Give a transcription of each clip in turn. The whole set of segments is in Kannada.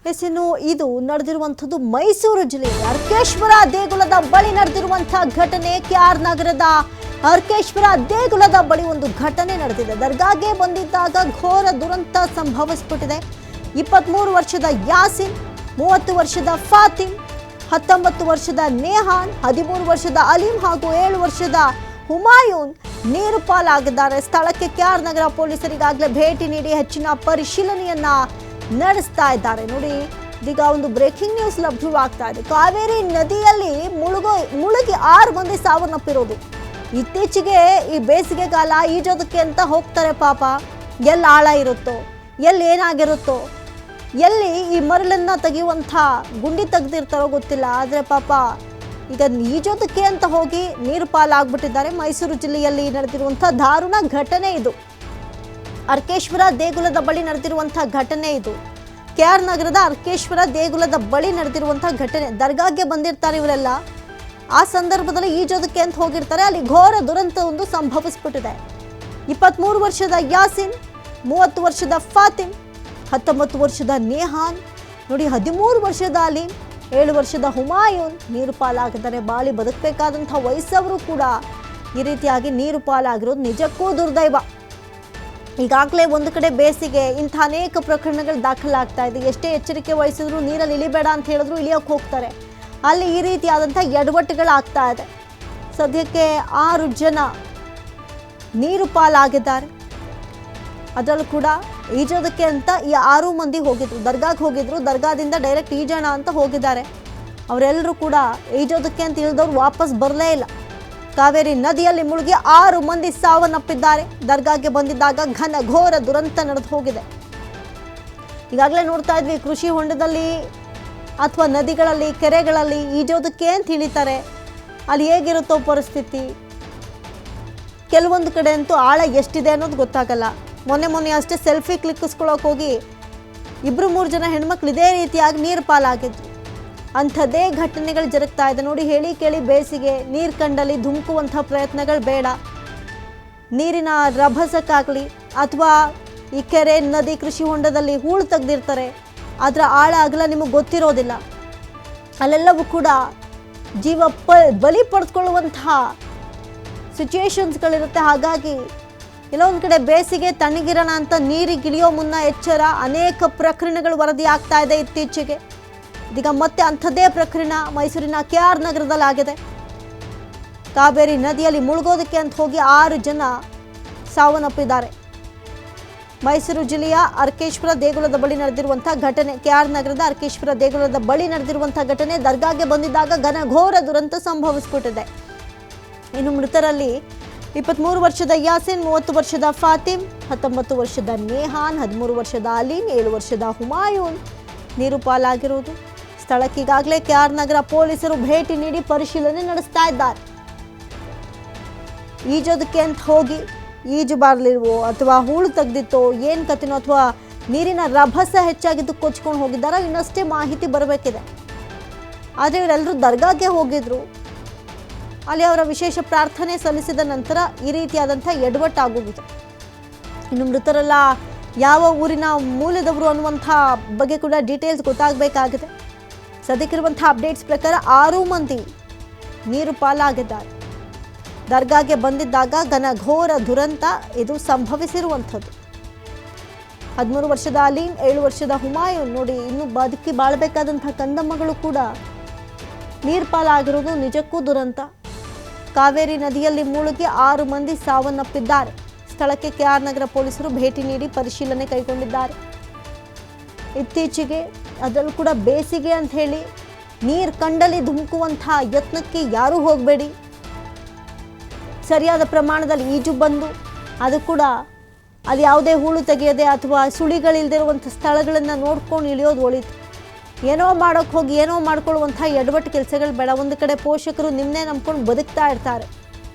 ಇನ್ನು ಇದು ನಡೆದಿರುವಂಥದ್ದು ಮೈಸೂರು ಜಿಲ್ಲೆಯ ಅರ್ಕೇಶ್ವರ ದೇಗುಲದ ಬಳಿ ನಡೆದಿರುವಂತಹ ಘಟನೆ. ಕೆಆರ್ ನಗರದ ಅರ್ಕೇಶ್ವರ ದೇಗುಲದ ಬಳಿ ಒಂದು ಘಟನೆ ನಡೆದಿದೆ. ದರ್ಗಾಗೆ ಬಂದಿದ್ದಾಗ ಘೋರ ದುರಂತ ಸಂಭವಿಸಿಬಿಟ್ಟಿದೆ. 23 ವರ್ಷದ ಯಾಸಿನ್, 30 ವರ್ಷದ ಫಾತಿಮ್, 19 ವರ್ಷದ ನೇಹಾನ್, 13 ವರ್ಷದ ಅಲೀಂ ಹಾಗೂ 7 ವರ್ಷದ ಹುಮಾಯೂನ್ ನೀರು ಪಾಲಾಗಿದ್ದಾರೆ. ಸ್ಥಳಕ್ಕೆ ಕೆಆರ್ ನಗರ ಪೊಲೀಸರಿಗಾಗಲೇ ಭೇಟಿ ನೀಡಿ ಹೆಚ್ಚಿನ ಪರಿಶೀಲನೆಯನ್ನ ನಡೆಸ್ತಾ ಇದ್ದಾರೆ. ನೋಡಿ, ಇದೀಗ ಒಂದು ಬ್ರೇಕಿಂಗ್ ನ್ಯೂಸ್ ಲಭ್ಯವಾಗ್ತಾ ಇದೆ. ಕಾವೇರಿ ನದಿಯಲ್ಲಿ ಮುಳುಗಿ 6 ಮಂದಿ ಸಾವನ್ನಪ್ಪಿರೋದು. ಇತ್ತೀಚೆಗೆ ಈ ಬೇಸಿಗೆಗಾಲ ಈಜೋದಕ್ಕೆ ಅಂತ ಹೋಗ್ತಾರೆ. ಪಾಪ ಎಲ್ಲಿ ಆಳ ಇರುತ್ತೋ, ಎಲ್ಲಿ ಏನಾಗಿರುತ್ತೋ, ಎಲ್ಲಿ ಈ ಮರಳನ್ನ ತೆಗೆಯುವಂಥ ಗುಂಡಿ ತೆಗೆದಿರ್ತಾರೋ ಗೊತ್ತಿಲ್ಲ. ಆದರೆ ಪಾಪ ಈಗ ಈಜೋದಕ್ಕೆ ಅಂತ ಹೋಗಿ ನೀರು ಪಾಲಾಗ್ಬಿಟ್ಟಿದ್ದಾರೆ. ಮೈಸೂರು ಜಿಲ್ಲೆಯಲ್ಲಿ ನಡೆದಿರುವಂಥ ದಾರುಣ ಘಟನೆ ಇದು. ಅರ್ಕೇಶ್ವರ ದೇಗುಲದ ಬಳಿ ನಡೆದಿರುವಂಥ ಘಟನೆ ಇದು. ಕೆಆರ್ ನಗರದ ಅರ್ಕೇಶ್ವರ ದೇಗುಲದ ಬಳಿ ನಡೆದಿರುವಂಥ ಘಟನೆ. ದರ್ಗಾಗೆ ಬಂದಿರ್ತಾರೆ ಇವರೆಲ್ಲ. ಆ ಸಂದರ್ಭದಲ್ಲಿ ಈಜೋದಕ್ಕೆ ಅಂತ ಹೋಗಿರ್ತಾರೆ. ಅಲ್ಲಿ ಘೋರ ದುರಂತ ಒಂದು ಸಂಭವಿಸ್ಬಿಟ್ಟಿದೆ. 23 ವರ್ಷದ ಯಾಸಿನ್, 30 ವರ್ಷದ ಫಾತಿಮ್, 19 ವರ್ಷದ ನೇಹಾನ್, ನೋಡಿ 13 ವರ್ಷದ ಅಲೀಂ, 7 ವರ್ಷದ ಹುಮಾಯೂನ್ ನೀರು ಪಾಲಾಗಿದ್ದಾರೆ. ಬಾಳಿ ಬದುಕಬೇಕಾದಂಥ ವಯಸ್ಸವರು ಕೂಡ ಈ ರೀತಿಯಾಗಿ ನೀರು ಪಾಲಾಗಿರೋದು ನಿಜಕ್ಕೂ ದುರ್ದೈವ. ಈಗಾಗಲೇ ಒಂದು ಕಡೆ ಬೇಸಿಗೆ, ಇಂಥ ಅನೇಕ ಪ್ರಕರಣಗಳು ದಾಖಲಾಗ್ತಾ ಇದೆ. ಎಷ್ಟೇ ಎಚ್ಚರಿಕೆ ವಹಿಸಿದ್ರು ನೀರಲ್ಲಿ ಇಳಿಬೇಡ ಅಂತ ಹೇಳಿದ್ರು ಇಳಿಯೋಕೆ ಹೋಗ್ತಾರೆ. ಅಲ್ಲಿ ಈ ರೀತಿಯಾದಂಥ ಎಡವಟ್ಟುಗಳಾಗ್ತಾ ಇದೆ. ಸದ್ಯಕ್ಕೆ 6 ಜನ ನೀರು ಪಾಲಾಗಿದ್ದಾರೆ. ಅದರಲ್ಲೂ ಕೂಡ ಈಜೋದಕ್ಕೆ ಅಂತ ಈ 6 ಮಂದಿ ಹೋಗಿದ್ರು, ದರ್ಗಾಗೆ ಹೋಗಿದ್ರು. ದರ್ಗಾದಿಂದ ಡೈರೆಕ್ಟ್ ಈಜೋಣ ಅಂತ ಹೋಗಿದ್ದಾರೆ. ಅವರೆಲ್ಲರೂ ಕೂಡ ಈಜೋದಕ್ಕೆ ಅಂತ ಇಳಿದವ್ರು ವಾಪಸ್ ಬರಲೇ ಇಲ್ಲ. ಕಾವೇರಿ ನದಿಯಲ್ಲಿ ಮುಳುಗಿ 6 ಮಂದಿ ಸಾವನ್ನಪ್ಪಿದ್ದಾರೆ. ದರ್ಗಾಗೆ ಬಂದಿದ್ದಾಗ ಘನ ಘೋರ ದುರಂತ ನಡೆದು ಹೋಗಿದೆ. ಈಗಾಗಲೇ ನೋಡ್ತಾ ಇದ್ವಿ, ಕೃಷಿ ಹೊಂಡದಲ್ಲಿ ಅಥವಾ ನದಿಗಳಲ್ಲಿ, ಕೆರೆಗಳಲ್ಲಿ ಈಜೋದಕ್ಕೆ ಅಂತ ಇಳಿತಾರೆ. ಅಲ್ಲಿ ಹೇಗಿರುತ್ತೋ ಪರಿಸ್ಥಿತಿ. ಕೆಲವೊಂದು ಕಡೆ ಅಂತೂ ಆಳ ಎಷ್ಟಿದೆ ಅನ್ನೋದು ಗೊತ್ತಾಗಲ್ಲ. ಮೊನ್ನೆ ಅಷ್ಟೇ ಸೆಲ್ಫಿ ಕ್ಲಿಕ್ಕಿಸ್ಕೊಳ್ಳೋಕೆ ಹೋಗಿ 2-3 ಜನ ಹೆಣ್ಮಕ್ಳು ಇದೇ ರೀತಿಯಾಗಿ ನೀರು ಪಾಲಾಗಿದ್ರು. ಅಂಥದ್ದೇ ಘಟನೆಗಳು ಜರುಗ್ತಾ ಇದೆ. ನೋಡಿ, ಹೇಳಿ ಕೇಳಿ ಬೇಸಿಗೆ, ನೀರು ಕಂಡಲ್ಲಿ ಧುಮುಕುವಂಥ ಪ್ರಯತ್ನಗಳು ಬೇಡ. ನೀರಿನ ರಭಸಕ್ಕಾಗಲಿ ಅಥವಾ ಈ ಕೆರೆ, ನದಿ, ಕೃಷಿ ಹೊಂಡದಲ್ಲಿ ಹೂಳು ತೆಗೆದಿರ್ತಾರೆ. ಅದರ ಆಳ ಅಗಲ ನಿಮಗೆ ಗೊತ್ತಿರೋದಿಲ್ಲ. ಅಲ್ಲೆಲ್ಲವೂ ಕೂಡ ಜೀವ ಬಲಿ ಪಡೆದುಕೊಳ್ಳುವಂತಹ ಸಿಚುಯೇಷನ್ಸ್ಗಳಿರುತ್ತೆ. ಹಾಗಾಗಿ ಕೆಲವೊಂದು ಕಡೆ ಬೇಸಿಗೆ ತಣ್ಣಗಿರೋಣ ಅಂತ ನೀರಿಗೆ ಇಳಿಯೋ ಮುನ್ನ ಎಚ್ಚರ. ಅನೇಕ ಪ್ರಕರಣಗಳು ವರದಿ ಆಗ್ತಾ ಇದೆ ಇತ್ತೀಚೆಗೆ. ಇದೀಗ ಮತ್ತೆ ಅಂಥದ್ದೇ ಪ್ರಕರಣ ಮೈಸೂರಿನ ಕೆಆರ್ ನಗರದಲ್ಲಿ ಆಗಿದೆ. ಕಾವೇರಿ ನದಿಯಲ್ಲಿ ಮುಳುಗೋದಕ್ಕೆ ಅಂತ ಹೋಗಿ 6 ಜನ ಸಾವನ್ನಪ್ಪಿದ್ದಾರೆ. ಮೈಸೂರು ಜಿಲ್ಲೆಯ ಅರ್ಕೇಶ್ವರ ದೇಗುಲದ ಬಳಿ ನಡೆದಿರುವಂಥ ಘಟನೆ. ಕೆಆರ್ ನಗರದ ಅರ್ಕೇಶ್ವರ ದೇಗುಲದ ಬಳಿ ನಡೆದಿರುವಂಥ ಘಟನೆ. ದರ್ಗಾಗೆ ಬಂದಿದ್ದಾಗ ಘನಘೋರ ದುರಂತ ಸಂಭವಿಸಿಬಿಟ್ಟಿದೆ. ಇನ್ನು ಮೃತರಲ್ಲಿ 23 ವರ್ಷದ ಯಾಸಿನ್, 30 ವರ್ಷದ ಫಾತಿಮ್, 19 ವರ್ಷದ ನೇಹಾನ್, 13 ವರ್ಷದ ಅಲೀಂ, 7 ವರ್ಷದ ಹುಮಾಯೂನ್ ನೀರು ಪಾಲಾಗಿರುವುದು. ಸ್ಥಳಕ್ಕೆ ಈಗಾಗಲೇ ಕೆಆರ್ ನಗರ ಪೊಲೀಸರು ಭೇಟಿ ನೀಡಿ ಪರಿಶೀಲನೆ ನಡೆಸ್ತಾ ಇದ್ದಾರೆ. ಈಜೋದಕ್ಕೆ ಅಂತ ಹೋಗಿ ಈಜು ಬಾರ್ಲಿಲ್ವೋ ಅಥವಾ ಹೂಳು ತೆಗೆದಿತ್ತೋ ಏನು ಕಥೆನೋ, ಅಥವಾ ನೀರಿನ ರಭಸ ಹೆಚ್ಚಾಗಿದ್ದು ಕೊಚ್ಕೊಂಡು ಹೋಗಿದ್ದಾರೋ ಇನ್ನಷ್ಟೇ ಮಾಹಿತಿ ಬರಬೇಕಿದೆ. ಆದರೆ ಇವರೆಲ್ಲರೂ ದರ್ಗಾಗೆ ಹೋಗಿದ್ರು. ಅಲ್ಲಿ ಅವರ ವಿಶೇಷ ಪ್ರಾರ್ಥನೆ ಸಲ್ಲಿಸಿದ ನಂತರ ಈ ರೀತಿಯಾದಂಥ ಎಡವಟ್ಟಾಗೋಗಿದೆ. ಇನ್ನು ಮೃತರೆಲ್ಲ ಯಾವ ಊರಿನ ಮೂಲದವರು ಅನ್ನುವಂಥ ಬಗ್ಗೆ ಕೂಡ ಡೀಟೇಲ್ಸ್ ಗೊತ್ತಾಗಬೇಕಾಗಿದೆ. ಸದ್ಯಕ್ಕಿರುವಂಥ ಅಪ್ಡೇಟ್ಸ್ ಪ್ರಕಾರ 6 ಮಂದಿ ನೀರು ಪಾಲಾಗಿದ್ದಾರೆ. ದರ್ಗಾಗೆ ಬಂದಿದ್ದಾಗ ಘನಘೋರ ದುರಂತ ಇದು ಸಂಭವಿಸಿರುವಂಥದ್ದು. 13 ವರ್ಷದ ಅಲೀಂ, 7 ವರ್ಷದ ಹುಮಾಯೂನ್, ನೋಡಿ ಇನ್ನು ಬದುಕಿ ಬಾಳಬೇಕಾದಂಥ ಕಂದಮ್ಮಗಳು ಕೂಡ ನೀರು ಪಾಲಾಗಿರೋದು ನಿಜಕ್ಕೂ ದುರಂತ. ಕಾವೇರಿ ನದಿಯಲ್ಲಿ ಮುಳುಗಿ 6 ಮಂದಿ ಸಾವನ್ನಪ್ಪಿದ್ದಾರೆ. ಸ್ಥಳಕ್ಕೆ ಕೆಆರ್ ನಗರ ಪೊಲೀಸರು ಭೇಟಿ ನೀಡಿ ಪರಿಶೀಲನೆ ಕೈಗೊಂಡಿದ್ದಾರೆ. ಇತ್ತೀಚೆಗೆ ಅದರಲ್ಲೂ ಕೂಡ ಬೇಸಿಗೆ ಅಂತ ಹೇಳಿ ನೀರು ಕಂಡಲ್ಲಿ ಧುಮುಕುವಂಥ ಯತ್ನಕ್ಕೆ ಯಾರೂ ಹೋಗಬೇಡಿ. ಸರಿಯಾದ ಪ್ರಮಾಣದಲ್ಲಿ ಈಜು ಬಂದು ಅದು ಕೂಡ ಅಲ್ಲಿ ಯಾವುದೇ ಹೂಳು ತೆಗೆಯದೆ ಅಥವಾ ಸುಳಿಗಳಿಲ್ದಿರುವಂಥ ಸ್ಥಳಗಳನ್ನು ನೋಡ್ಕೊಂಡು ಇಳಿಯೋದು ಒಳಿತು. ಏನೋ ಮಾಡೋಕ್ಕೆ ಹೋಗಿ ಏನೋ ಮಾಡ್ಕೊಳ್ಳುವಂಥ ಎಡವಟ್ಟು ಕೆಲಸಗಳು ಬೇಡ. ಒಂದು ಕಡೆ ಪೋಷಕರು ನಿಮ್ಮನ್ನೇ ನಂಬ್ಕೊಂಡು ಬದುಕ್ತಾ ಇರ್ತಾರೆ.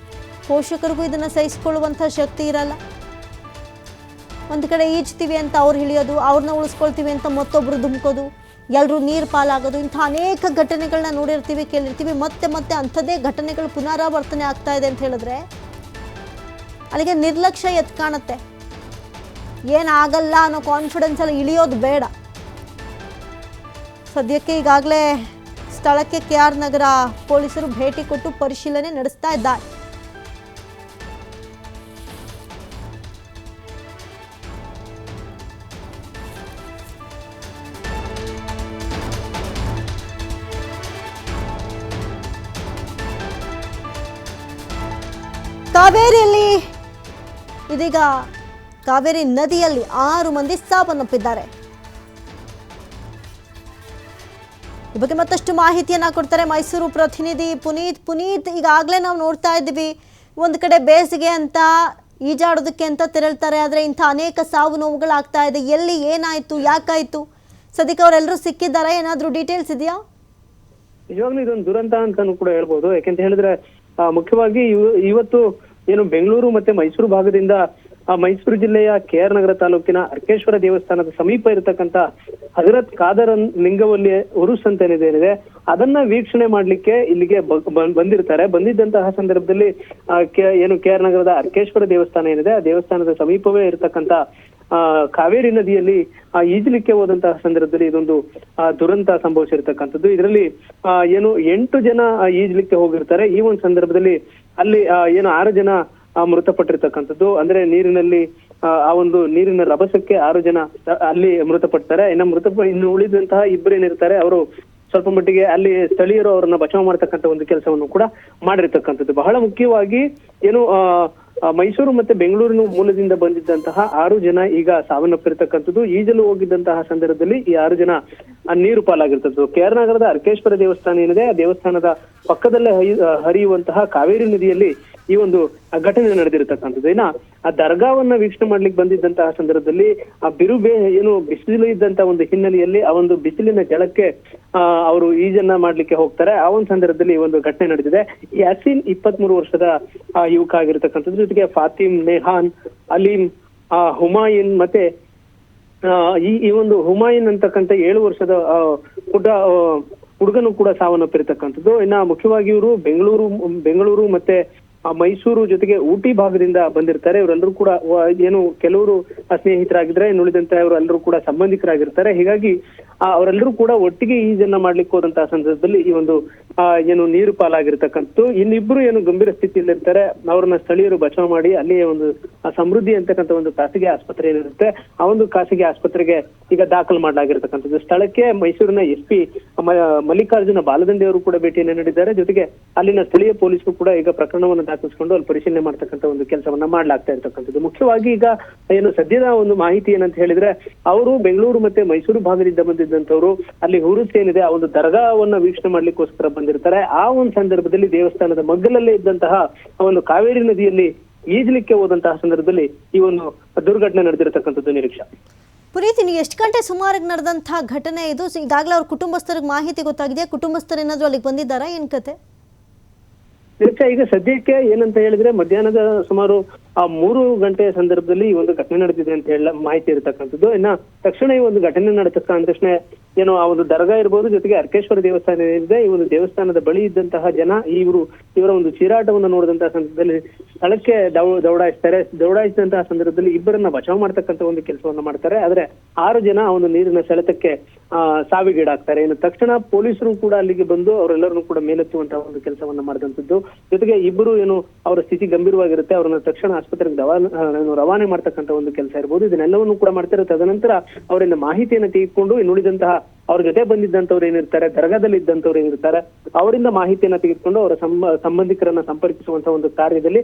ಪೋಷಕರಿಗೂ ಇದನ್ನು ಸಹಿಸ್ಕೊಳ್ಳುವಂಥ ಶಕ್ತಿ ಇರಲ್ಲ. ಒಂದು ಕಡೆ ಈಜ್ತೀವಿ ಅಂತ ಅವ್ರು ಇಳಿಯೋದು, ಅವ್ರನ್ನ ಉಳಿಸ್ಕೊಳ್ತೀವಿ ಅಂತ ಮತ್ತೊಬ್ಬರು ಧುಮುಕೋದು, ಎಲ್ಲರೂ ನೀರು ಪಾಲಾಗೋದು, ಇಂಥ ಅನೇಕ ಘಟನೆಗಳನ್ನ ನೋಡಿರ್ತೀವಿ, ಕೇಳಿರ್ತೀವಿ. ಮತ್ತೆ ಅಂಥದ್ದೇ ಘಟನೆಗಳು ಪುನರಾವರ್ತನೆ ಆಗ್ತಾ ಇದೆ ಅಂತ ಹೇಳಿದ್ರೆ ಅಲ್ಲಿಗೆ ನಿರ್ಲಕ್ಷ್ಯ ಎದ್ದು ಕಾಣುತ್ತೆ. ಏನಾಗಲ್ಲ ಅನ್ನೋ ಕಾನ್ಫಿಡೆನ್ಸಲ್ಲಿ ಇಳಿಯೋದು ಬೇಡ. ಸದ್ಯಕ್ಕೆ ಈಗಾಗಲೇ ಸ್ಥಳಕ್ಕೆ KR ನಗರ ಪೊಲೀಸರು ಭೇಟಿ ಕೊಟ್ಟು ಪರಿಶೀಲನೆ ನಡೆಸ್ತಾ ಇದ್ದಾರೆ. ಕಾವೇರಿಯಲ್ಲಿ ಇದೀಗ ಕಾವೇರಿ ನದಿಯಲ್ಲಿ 6 ಮಂದಿ ಸಾವನ್ನಪ್ಪಿದ್ದಾರೆ. ಈ ಬಗ್ಗೆ ಮತ್ತಷ್ಟು ಮಾಹಿತಿಯನ್ನ ಕೊಡ್ತಾರೆ ಮೈಸೂರು ಪ್ರತಿನಿಧಿ ಪುನೀತ್, ಈಗಾಗಲೇ ನಾವು ನೋಡ್ತಾ ಇದ್ದೀವಿ, ಒಂದು ಕಡೆ ಬೇಸಿಗೆ ಅಂತ ಈಜಾಡೋದಕ್ಕೆ ಅಂತ ತೆರಳ್ತಾರೆ, ಆದರೆ ಇಂಥ ಅನೇಕ ಸಾವು ನೋವುಗಳಾಗ್ತಾ ಇದೆ. ಎಲ್ಲಿ ಏನಾಯ್ತು, ಯಾಕಾಯ್ತು, ಸದ್ಯಕ್ಕೆ ಅವರೆಲ್ಲರೂ ಸಿಕ್ಕಿದ್ದಾರೆ, ಏನಾದರೂ ಡೀಟೇಲ್ಸ್ ಇದೆಯಾ? ನಿಜವಾಗ್ಲೂ ಇದೊಂದು ದುರಂತ ಅಂತಾನು ಕೂಡ ಹೇಳ್ಬೋದು. ಯಾಕೆಂತ ಹೇಳಿದ್ರೆ ಮುಖ್ಯವಾಗಿ ಇವತ್ತು ಏನು ಬೆಂಗಳೂರು ಮತ್ತೆ ಮೈಸೂರು ಭಾಗದಿಂದ ಮೈಸೂರು ಜಿಲ್ಲೆಯ KR ನಗರ ತಾಲೂಕಿನ ಅರ್ಕೇಶ್ವರ ದೇವಸ್ಥಾನದ ಸಮೀಪ ಇರತಕ್ಕಂತ ಹಜರತ್ ಖಾದರ್ ಲಿಂಗವಲ್ಲಿ ಉರುಸ್ ಅಂತ ಏನಿದೆ ಅದನ್ನ ವೀಕ್ಷಣೆ ಮಾಡ್ಲಿಕ್ಕೆ ಇಲ್ಲಿಗೆ ಬಂದಿರ್ತಾರೆ. ಬಂದಿದ್ದಂತಹ ಸಂದರ್ಭದಲ್ಲಿ ಏನು KR ನಗರದ ಅರ್ಕೇಶ್ವರ ದೇವಸ್ಥಾನ ಏನಿದೆ ಆ ದೇವಸ್ಥಾನದ ಸಮೀಪವೇ ಇರತಕ್ಕಂತ ಕಾವೇರಿ ನದಿಯಲ್ಲಿ ಈಜಲಿಕ್ಕೆ ಹೋದಂತಹ ಸಂದರ್ಭದಲ್ಲಿ ಇದೊಂದು ದುರಂತ ಸಂಭವಿಸಿರ್ತಕ್ಕಂಥದ್ದು. ಇದರಲ್ಲಿ ಏನು 8 ಜನ ಈಜಲಿಕ್ಕೆ ಹೋಗಿರ್ತಾರೆ. ಈ ಒಂದು ಸಂದರ್ಭದಲ್ಲಿ ಅಲ್ಲಿ ಏನು 6 ಜನ ಮೃತಪಟ್ಟಿರ್ತಕ್ಕಂಥದ್ದು. ಅಂದ್ರೆ ನೀರಿನಲ್ಲಿ ಆ ಒಂದು ನೀರಿನ ರಭಸಕ್ಕೆ 6 ಜನ ಅಲ್ಲಿ ಮೃತಪಡ್ತಾರೆ. ಇನ್ನು ಉಳಿದಂತಹ 2 ಏನಿರ್ತಾರೆ ಅವರು ಸ್ವಲ್ಪ ಮಟ್ಟಿಗೆ ಅಲ್ಲಿ ಸ್ಥಳೀಯರು ಅವರನ್ನ ಬಚಾವ್ ಮಾಡ್ತಕ್ಕಂಥ ಒಂದು ಕೆಲಸವನ್ನು ಕೂಡ ಮಾಡಿರ್ತಕ್ಕಂಥದ್ದು. ಬಹಳ ಮುಖ್ಯವಾಗಿ ಏನು ಮೈಸೂರು ಮತ್ತೆ ಬೆಂಗಳೂರಿನ ಮೂಲದಿಂದ ಬಂದಿದ್ದಂತಹ 6 ಜನ ಈಗ ಸಾವನ್ನಪ್ಪಿರ್ತಕ್ಕಂಥದ್ದು. ಈಜಲು ಹೋಗಿದ್ದಂತಹ ಸಂದರ್ಭದಲ್ಲಿ ಈ 6 ಜನ ನೀರು ಪಾಲಾಗಿರ್ತದ್ದು. KR ನಗರದ ಅರ್ಕೇಶ್ವರ ದೇವಸ್ಥಾನ ಏನಿದೆ ಆ ದೇವಸ್ಥಾನದ ಪಕ್ಕದಲ್ಲೇ ಹರಿಯುವಂತಹ ಕಾವೇರಿ ನದಿಯಲ್ಲಿ ಈ ಒಂದು ಘಟನೆ ನಡೆದಿರತಕ್ಕಂಥದ್ದು. ಇನ್ನ ಆ ದರ್ಗಾವನ್ನ ವೀಕ್ಷಣೆ ಮಾಡ್ಲಿಕ್ಕೆ ಬಂದಿದ್ದಂತಹ ಸಂದರ್ಭದಲ್ಲಿ ಆ ಏನು ಬಿಸಿಲು ಇದ್ದಂತ ಒಂದು ಹಿನ್ನೆಲೆಯಲ್ಲಿ ಆ ಒಂದು ಬಿಸಿಲಿನ ಜಳಕ್ಕೆ ಅವರು ಈಜನ್ನ ಮಾಡ್ಲಿಕ್ಕೆ ಹೋಗ್ತಾರೆ. ಆ ಒಂದು ಸಂದರ್ಭದಲ್ಲಿ ಈ ಒಂದು ಘಟನೆ ನಡೆದಿದೆ. ಯಾಸಿನ್ 23 ವರ್ಷದ ಯುವಕ ಆಗಿರ್ತಕ್ಕಂಥದ್ದು. ಜೊತೆಗೆ ಫಾತಿಮ್, ನೇಹಾನ್, ಅಲೀಂ, ಹುಮಾಯಿನ್ ಮತ್ತೆ ಈ ಒಂದು ಹುಮಾಯಿನ್ ಅಂತಕ್ಕಂಥ 7 ವರ್ಷದ ಹುಡುಗನು ಕೂಡ ಸಾವನ್ನಪ್ಪಿರ್ತಕ್ಕಂಥದ್ದು. ಇನ್ನ ಮುಖ್ಯವಾಗಿ ಇವರು ಬೆಂಗಳೂರು ಮತ್ತೆ ಮೈಸೂರು ಜೊತೆಗೆ ಊಟಿ ಭಾಗದಿಂದ ಬಂದಿರ್ತಾರೆ. ಇವರೆಲ್ಲರೂ ಕೂಡ ಏನು ಕೆಲವರು ಸ್ನೇಹಿತರಾಗಿದ್ರೆ, ಇನ್ನುಳಿದಂತೆ ಇವರೆಲ್ಲರೂ ಕೂಡ ಸಂಬಂಧಿಕರಾಗಿರ್ತಾರೆ. ಹೀಗಾಗಿ ಅವರೆಲ್ಲರೂ ಕೂಡ ಒಟ್ಟಿಗೆ ಈಜನ್ನ ಮಾಡ್ಲಿಕ್ಕೆ ಹೋದಂತಹ ಸಂದರ್ಭದಲ್ಲಿ ಈ ಒಂದು ಏನು ನೀರು ಪಾಲಾಗಿರ್ತಕ್ಕಂಥದ್ದು. ಇನ್ನಿಬ್ರು ಏನು ಗಂಭೀರ ಸ್ಥಿತಿಯಲ್ಲಿ ಇರ್ತಾರೆ, ಅವ್ರನ್ನ ಸ್ಥಳೀಯರು ಬಚಾವ್ ಮಾಡಿ ಅಲ್ಲಿಯೇ ಒಂದು ಸಮೃದ್ಧಿ ಅಂತಕ್ಕಂಥ ಒಂದು ಖಾಸಗಿ ಆಸ್ಪತ್ರೆ ಏನಿರುತ್ತೆ ಆ ಒಂದು ಖಾಸಗಿ ಆಸ್ಪತ್ರೆಗೆ ಈಗ ದಾಖಲು ಮಾಡಲಾಗಿರ್ತಕ್ಕಂಥದ್ದು. ಸ್ಥಳಕ್ಕೆ ಮೈಸೂರಿನ SP ಮಲ್ಲಿಕಾರ್ಜುನ ಬಾಲದಂಡೆ ಅವರು ಕೂಡ ಭೇಟಿಯನ್ನು ನೀಡಿದ್ದಾರೆ. ಜೊತೆಗೆ ಅಲ್ಲಿನ ಸ್ಥಳೀಯ ಪೊಲೀಸರು ಕೂಡ ಈಗ ಪ್ರಕರಣವನ್ನು ದಾಖಲಿಸಿಕೊಂಡು ಅಲ್ಲಿ ಪರಿಶೀಲನೆ ಮಾಡ್ತಕ್ಕಂಥ ಒಂದು ಕೆಲಸವನ್ನ ಮಾಡ್ಲಾಗ್ತಾ ಇರ್ತಕ್ಕಂಥದ್ದು. ಮುಖ್ಯವಾಗಿ ಈಗ ಏನು ಸದ್ಯದ ಒಂದು ಮಾಹಿತಿ ಏನಂತ ಹೇಳಿದ್ರೆ, ಅವರು ಬೆಂಗಳೂರು ಮತ್ತೆ ಮೈಸೂರು ಭಾಗದಿಂದ ಬಂದಿದ್ದಂತವ್ರು ಅಲ್ಲಿ ಹುರುಸ್ ಏನಿದೆ ಆ ಒಂದು ದರ್ಗಾವನ್ನ ವೀಕ್ಷಣೆ ಮಾಡ್ಲಿಕ್ಕೋಸ್ಕರ ಬಂದಿರ್ತಾರೆ. ಆ ಒಂದು ಸಂದರ್ಭದಲ್ಲಿ ದೇವಸ್ಥಾನದ ಮಗ್ಗಲಲ್ಲೇ ಇದ್ದಂತಹ ಒಂದು ಕಾವೇರಿ ನದಿಯಲ್ಲಿ ಈಜಲಿಕ್ಕೆ ಹೋದಂತಹ ಸಂದರ್ಭದಲ್ಲಿ ಈ ಒಂದು ದುರ್ಘಟನೆ ನಡೆದಿರತಕ್ಕಂಥದ್ದು. ನಿರೀಕ್ಷಾ ಪುನೀತ್, ಇನ್ನು ಎಷ್ಟು ಗಂಟೆ ಸುಮಾರಿಗೆ ನಡೆದಂತಹ ಘಟನೆ ಇದು? ಈಗಾಗಲೇ ಅವ್ರ ಕುಟುಂಬಸ್ಥರಿಗೆ ಮಾಹಿತಿ ಗೊತ್ತಾಗಿದೆ? ಕುಟುಂಬಸ್ಥರು ಏನಾದ್ರು ಅಲ್ಲಿಗೆ ಬಂದಿದ್ದಾರಾ, ಏನ್ ಕತೆ? ನಿರೀಕ್ಷಾ ಈಗ ಸದ್ಯಕ್ಕೆ ಏನಂತ ಹೇಳಿದ್ರೆ ಮಧ್ಯಾಹ್ನದ ಸುಮಾರು 3 ಗಂಟೆಯ ಸಂದರ್ಭದಲ್ಲಿ ಈ ಒಂದು ಘಟನೆ ನಡೆದಿದೆ ಅಂತ ಹೇಳ ಮಾಹಿತಿ ಇರತಕ್ಕಂಥದ್ದು. ಇನ್ನ ತಕ್ಷಣ ಈ ಒಂದು ಘಟನೆ ನಡೆತಕ್ಕ ತಕ್ಷಣ ಏನು ಆ ಒಂದು ದರ್ಗಾ ಇರ್ಬೋದು, ಜೊತೆಗೆ ಅರ್ಕೇಶ್ವರ ದೇವಸ್ಥಾನ ಏನಿದೆ ಈ ಒಂದು ದೇವಸ್ಥಾನದ ಬಳಿ ಇದ್ದಂತಹ ಜನ ಇವರ ಒಂದು ಚೀರಾಟವನ್ನು ನೋಡಿದಂತಹ ಸಂದರ್ಭದಲ್ಲಿ ಸ್ಥಳಕ್ಕೆ ದೌಡಾಯಿಸಿದಂತಹ ಸಂದರ್ಭದಲ್ಲಿ ಇಬ್ಬರನ್ನ ಬಚಾವ್ ಮಾಡ್ತಕ್ಕಂಥ ಒಂದು ಕೆಲಸವನ್ನ ಮಾಡ್ತಾರೆ. ಆದ್ರೆ 6 ಜನ ಆ ಒಂದು ನೀರಿನ ಸೆಳೆತಕ್ಕೆ ಸಾವಿಗೀಡಾಗ್ತಾರೆ. ಇನ್ನು ತಕ್ಷಣ ಪೊಲೀಸರು ಕೂಡ ಅಲ್ಲಿಗೆ ಬಂದು ಅವರೆಲ್ಲರನ್ನು ಕೂಡ ಮೇಲೆತ್ತುವಂತಹ ಒಂದು ಕೆಲಸವನ್ನ ಮಾಡಿದಂಥದ್ದು. ಜೊತೆಗೆ ಇಬ್ಬರು ಏನು ಅವರ ಸ್ಥಿತಿ ಗಂಭೀರವಾಗಿರುತ್ತೆ, ಅವರನ್ನ ತಕ್ಷಣ ಆಸ್ಪತ್ರೆಗೆ ರವಾನೆ ಮಾಡ್ತಕ್ಕಂಥ ಒಂದು ಕೆಲಸ ಇರ್ಬೋದು. ಇದನ್ನೆಲ್ಲವನ್ನು ಕೂಡ ಮಾಡ್ತಾರೆ. ತದನಂತರ ಅವರಿಂದ ಮಾಹಿತಿಯನ್ನು ತೆಗೆದುಕೊಂಡು ಇನ್ನುಳಿದಂತಹ ಅವ್ರ ಜೊತೆ ಬಂದಿದ್ದಂಥವ್ರು ಏನಿರ್ತಾರೆ, ದರ್ಗಾದಲ್ಲಿ ಇದ್ದಂಥವ್ರು ಏನಿರ್ತಾರೆ ಅವರಿಂದ ಮಾಹಿತಿಯನ್ನ ತೆಗೆದುಕೊಂಡು ಅವರ ಸಂಬಂಧಿಕರನ್ನ ಸಂಪರ್ಕಿಸುವಂತಹ ಒಂದು ಕಾರ್ಯದಲ್ಲಿ